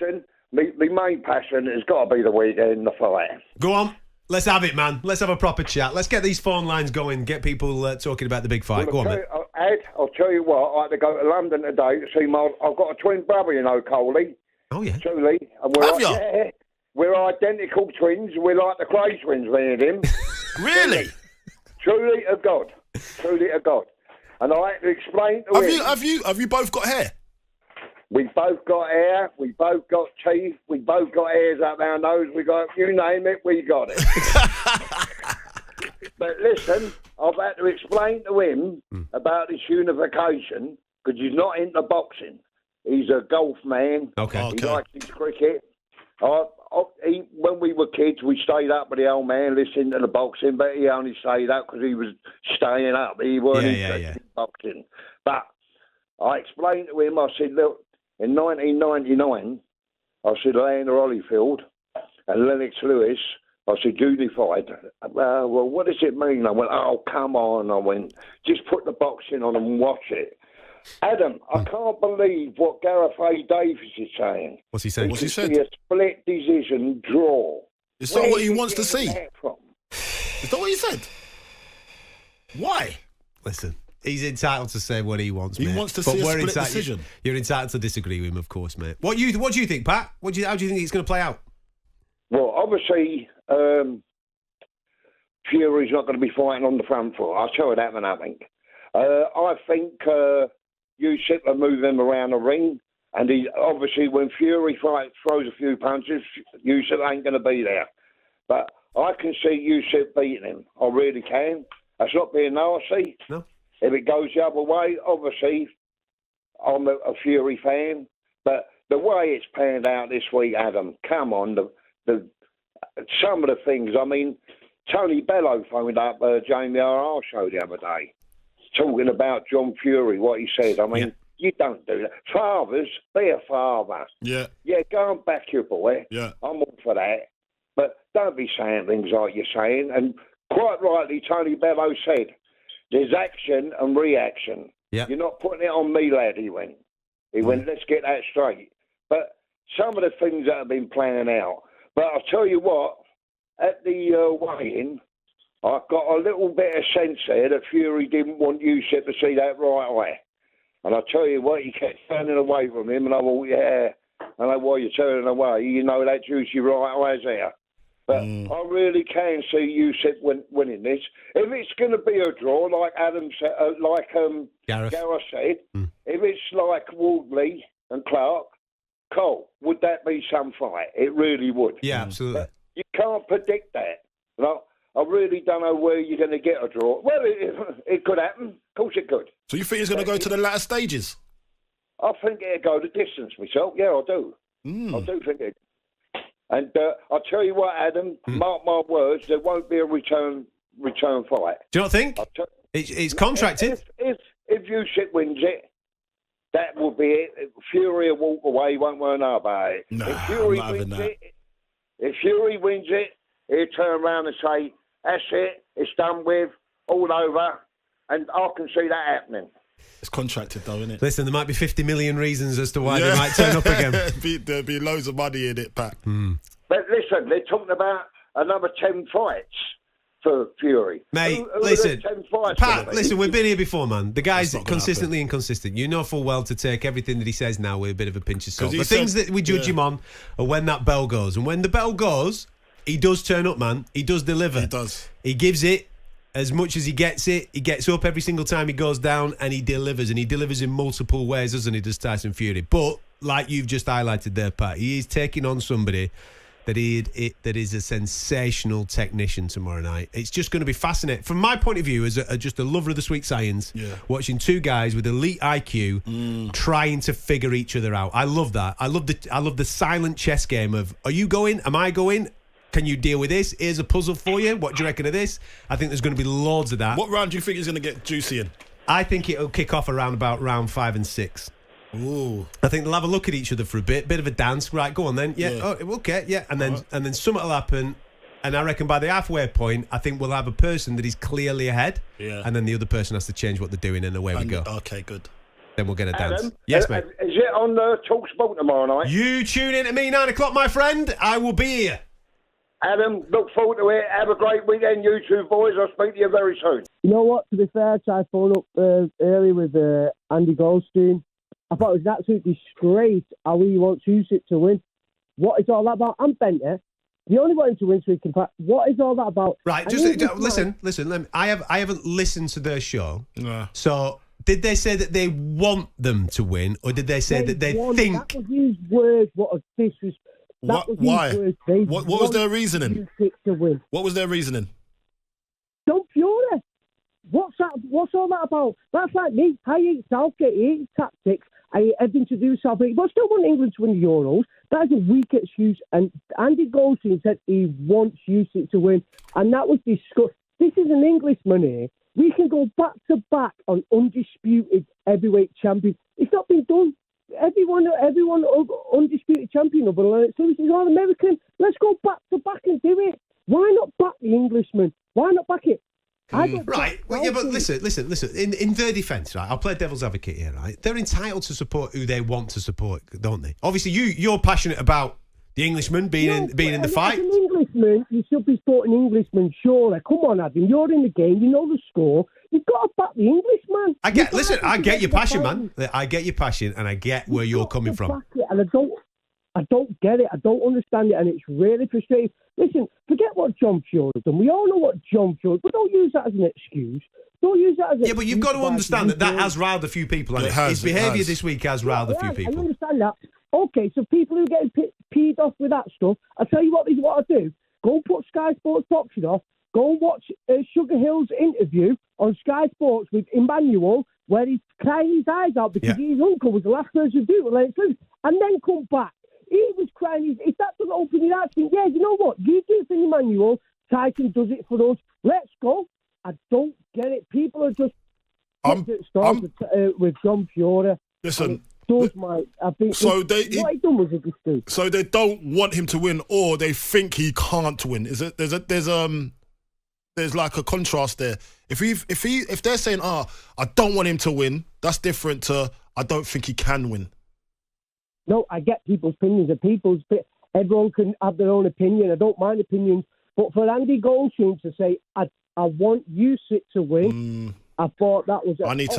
listen, my main passion has got to be the weekend, the fight. Go on. Let's have it, man. Let's have a proper chat. Let's get these phone lines going, get people talking about the big fight. Go on, mate. Ed, I'll tell you what, I had to go to London today to see I've got a twin brother, you know, Coley. Oh, yeah. Julie. And Have you? Yeah, we're identical twins. We're like the Cray twins, me and him. Really? Truly a God. Truly a God. And I had to explain to him. Have you both got hair? We both got hair, we both got teeth, we both got hairs up our nose, we got, you name it, we got it. But listen, I've had to explain to him about this unification, because he's not into boxing. He's a golf man. Okay. He likes his cricket. When we were kids, we stayed up with the old man listening to the boxing, but he only stayed up because he was staying up. He weren't interested in boxing. But I explained to him, I said, look, in 1999, I said, Leander Holyfield and Lennox Lewis, I said, unified. Well, what does it mean? I went, oh, come on. I went, just put the boxing on and watch it. Adam, I can't believe what Gareth A. Davis is saying. What's he saying? What's he said? A split decision draw. Is that what he wants to see? From? Is that what he said? Why? Listen, he's entitled to say what he wants, mate. He wants to see a split decision. You're entitled to disagree with him, of course, mate. What do you think, Pat? How do you think it's going to play out? Well, obviously, Fury's not going to be fighting on the front foot. I'll tell you that, man, I think. I think Usyk will move him around the ring. And he obviously, when Fury throws a few punches, Usyk ain't going to be there. But I can see Usyk beating him. I really can. That's not being nasty. No. If it goes the other way, obviously, I'm a Fury fan. But the way it's panned out this week, Adam, come on. Some of the things, I mean, Tony Bellew phoned up Jamie R.R. show the other day, talking about John Fury, what he said. I mean, you don't do that. Fathers, be a father. Yeah. Yeah, go and back your boy. Yeah. I'm all for that. But don't be saying things like you're saying. And quite rightly, Tony Bellew said, there's action and reaction. Yeah. You're not putting it on me, lad, he went. He went, let's get that straight. But some of the things that have been playing out. But I'll tell you what, at the weigh-in, I got a little bit of sense there that Fury didn't want Usyk to see that right away. And I tell you what, he kept turning away from him, and I thought, yeah, I know why you're turning away. You know that juicy right eye's there. But I really can see Usyk winning this. If it's going to be a draw, like Adam said, Gareth said, if it's like Wardley and Clark, Cole, would that be some fight? It really would. Yeah, absolutely. But you can't predict that. No, I really don't know where you're going to get a draw. Well, it could happen. Of course it could. So you think he's going to go to the latter stages? I think it'll go the distance myself. Yeah, I do. I do think it. And I'll tell you what, Adam, mark my words, there won't be a return fight. Do you not think? It's contracted. If Usyk wins it, that will be it. Fury will walk away, he won't want to know about it. No, If Fury wins it, he'll turn around and say, that's it, it's done with, all over, and I can see that happening. It's contracted though, isn't it? Listen, there might be 50 million reasons as to why they might turn up again. There'll be loads of money in it, Pat. But listen, they're talking about another 10 fights for Fury. Mate, who listen, 10 fights Pat, listen, we've been here before, man. The guy's That's not consistently inconsistent. You know full well to take everything that he says now with a bit of a pinch of salt. 'Cause The things that we judge him on are when that bell goes. And when the bell goes, he does turn up, man. He does deliver. He does. He gives it as much as he gets it. He gets up every single time he goes down, and he delivers. And he delivers in multiple ways, doesn't he, does Tyson Fury? But, like you've just highlighted there, Pat, he is taking on somebody that is a sensational technician tomorrow night. It's just going to be fascinating. From my point of view, as just a lover of the sweet science, watching two guys with elite IQ trying to figure each other out. I love that. I love the silent chess game of, are you going? Am I going? Can you deal with this? Here's a puzzle for you. What do you reckon of this? I think there's going to be loads of that. What round do you think is going to get juicy in? I think it'll kick off around about round 5 and 6. Ooh. I think they'll have a look at each other for a bit of a dance. Right, go on then. Yeah. Oh, okay. Yeah, and then something will happen. And I reckon by the halfway point, I think we'll have a person that is clearly ahead. Yeah. And then the other person has to change what they're doing, and away we go. Okay, good. Then we'll get a dance. Adam, Yes, mate. Is it on talkSPORT tomorrow night. You tune in to me 9 o'clock, my friend. I will be here. Adam, look forward to it. Have a great weekend, you two boys. I'll speak to you very soon. You know what? To be fair, I tried phone up earlier with Andy Goldstein. I thought it was an absolute disgrace how he wants Usyk to win. What is all that about? I'm bent here. The only one to win so he can fight. What is all that about? Right, just listen. I haven't listened to their show. Nah. So did they say that they want them to win, or did they say that they think? That was his words. What a disrespect. Why? What was their reasoning? What was their reasoning? Don't Fury. What's that? What's all that about? That's like me. I eat Southgate. I eat tactics. I eat everything to do with Southgate. But I still want England to win the Euros. That is a weak excuse. And Andy Goldstein said he wants Usyk to win. And that was discussed. This is an Englishman here. We can go back to back on undisputed heavyweight champions. It's not been done. Everyone undisputed champion of it. So this is all American. Let's go back to back and do it. Why not back the Englishman? Why not back it? Right. Well, yeah, but listen. In their defence, right? I'll play devil's advocate here, right? They're entitled to support who they want to support, don't they? Obviously, you're passionate about the Englishman being in the fight. As an Englishman, you should be supporting Englishmen, surely. Come on, Adam. You're in the game. You know the score. You've got to back the Englishman. I get your passion, man. I get your passion, and I get where you're coming from. And I don't get it. I don't understand it, and it's really frustrating. Listen, forget what John Fury done. We all know what John Fury, but don't use that as an excuse. Don't use that as an Yeah, but you've got to understand that has riled a few people. His behaviour this week has riled a few people. I understand that. Okay, so people who get peed off with that stuff, I'll tell you what I do. Go and put Sky Sports boxing off. Go and watch Sugar Hill's interview on Sky Sports with Emmanuel, where he's crying his eyes out because his uncle was the last person to do it, let it loose, and then come back. He was crying. If that doesn't open your eyes, think, yeah, you know what? You do it for Emmanuel. Tyson does it for us. Let's go. I don't get it. People are just with John Fury. Listen. I think what he done was a mistake. So they don't want him to win, or they think he can't win. There's like a contrast there. If they're saying, I don't want him to win, that's different to I don't think he can win. No, I get people's opinions. Everyone can have their own opinion. I don't mind opinions. But for Andy Goldstein to say, I want Usyk to win, I thought that was... I need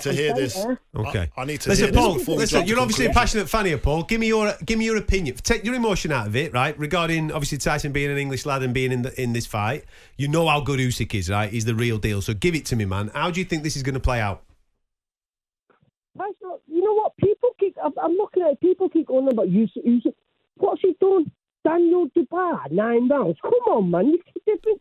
to hear this. Okay. I need to hear Paul, this. Listen, you're obviously a passionate fan here, Paul. Give me your opinion. Take your emotion out of it, right? Regarding, obviously, Tyson being an English lad and being in this fight. You know how good Usyk is, right? He's the real deal. So give it to me, man. How do you think this is going to play out? You know what? I'm looking at it. People keep going on about Usyk. What's he done? Daniel Dubois, 9 rounds. Come on, man.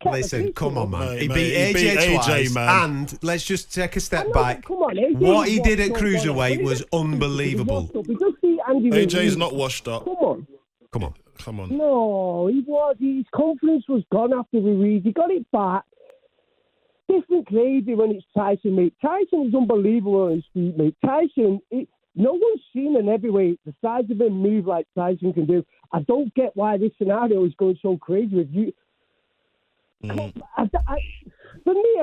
Listen, come on, man. He beat AJ twice. man. And let's just take a step back. Come on, AJ what he did at cruiserweight was unbelievable. AJ's not washed up. Come on. No, he was. His confidence was gone after Ruiz. He got it back. Different gravy when it's Tyson, mate. Tyson is unbelievable on his feet, mate. Tyson, no one's seen an heavyweight the size of him move like Tyson can do. I don't get why this scenario is going so crazy with you. For me, I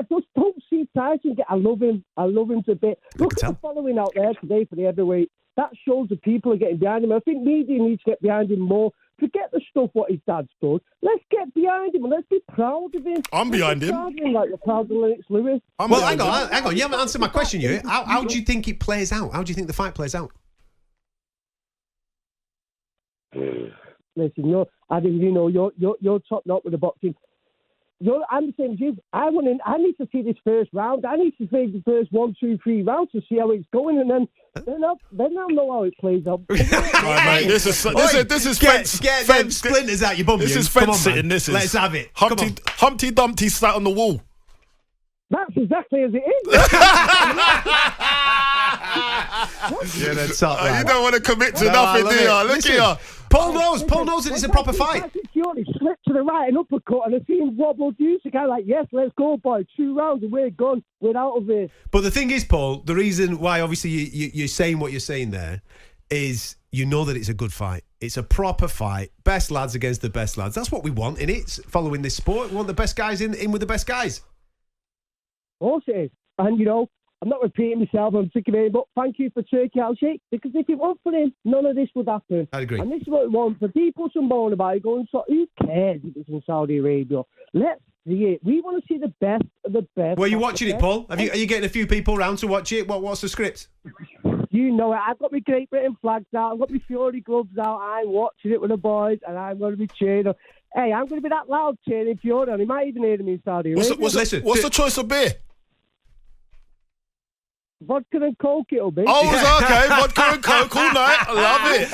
just don't see Tyson. I love him. I love him to bit. Look at the following out there today for the heavyweight. That shows the people are getting behind him. I think media needs to get behind him more. Forget the stuff what his dad's done. Let's get behind him and let's be proud of him. I'm behind him. Like you're proud of Lennox Lewis. Well, hang on. You haven't answered my question, you. How do you think it plays out? How do you think the fight plays out? Listen, Adam, you're top notch with the boxing. I'm the same as you. I need to see this first round. I need to see the first 1, 2, 3 rounds to see how it's going, and then I'll know how it plays out. Right, mate, this is fence. Get them splinters out your bum. This is fence sitting. Let's have it. Humpty Dumpty sat on the wall. That's exactly as it is. Yeah, that's top, you don't want to commit to nothing, do you? Look here. Paul knows that it's a proper fight. Fury slipped to the right and uppercut, and I see him wobble Usyk. I'm like, yes, let's go, boy. 2 rounds and we're gone. We're out of here. But the thing is, Paul, the reason why obviously you're saying what you're saying there is you know that it's a good fight. It's a proper fight. Best lads against the best lads. That's what we want in it. Following this sport, we want the best guys in with the best guys. Of course it is. And, I'm not repeating myself. I'm sick of it. But thank you for Turkey House Shake, because if it weren't for him, none of this would happen. I agree. And this is what we want. For people some moan about it, going, so who cares if it's in Saudi Arabia? Let's see it. We want to see the best of the best. Where are you watching it, Paul? Are you getting a few people round to watch it? What's the script? You know it. I've got my Great Britain flags out. I've got my Fury gloves out. I'm watching it with the boys, and I'm going to be cheering. Hey, I'm going to be that loud cheering Fury, and he might even hear him in Saudi Arabia. What's the choice of beer? Vodka and Coke, it'll be. Oh, okay. Vodka and Coke all night. I love it.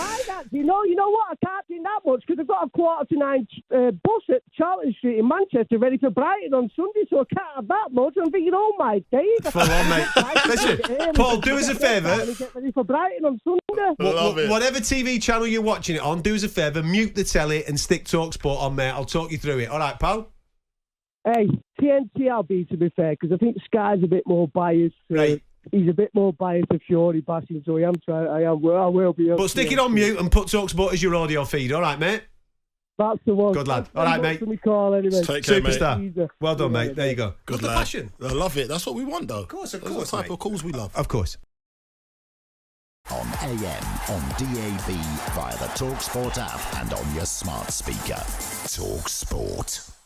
You know what? I can't drink that much because I've got a 8:45 bus at Charlton Street in Manchester ready for Brighton on Sunday, so I can't have that much. I'm thinking, oh my days. Full on, mate. Listen, Paul, do us a favour. Get ready for Brighton on Sunday. Love it. Whatever TV channel you're watching it on, do us a favour, mute the telly and stick talkSPORT on, mate. I'll talk you through it. All right, pal? Hey, TNT I'll be, to be fair, because I think Sky's a bit more biased. Right. He's a bit more biased to Fury bashing, so I will be. But stick it on mute and put talkSPORT as your audio feed. All right, mate? That's the one. Good lad. All right, mate. Call anyway. Take care, Superstar. mate. Well done, mate. There you go. Good Love the lad. passion. I love it. That's what we want, though. Of course, That's the type mate. of calls we love. Of course. On AM, on DAB, via the talkSPORT app and on your smart speaker. talkSPORT.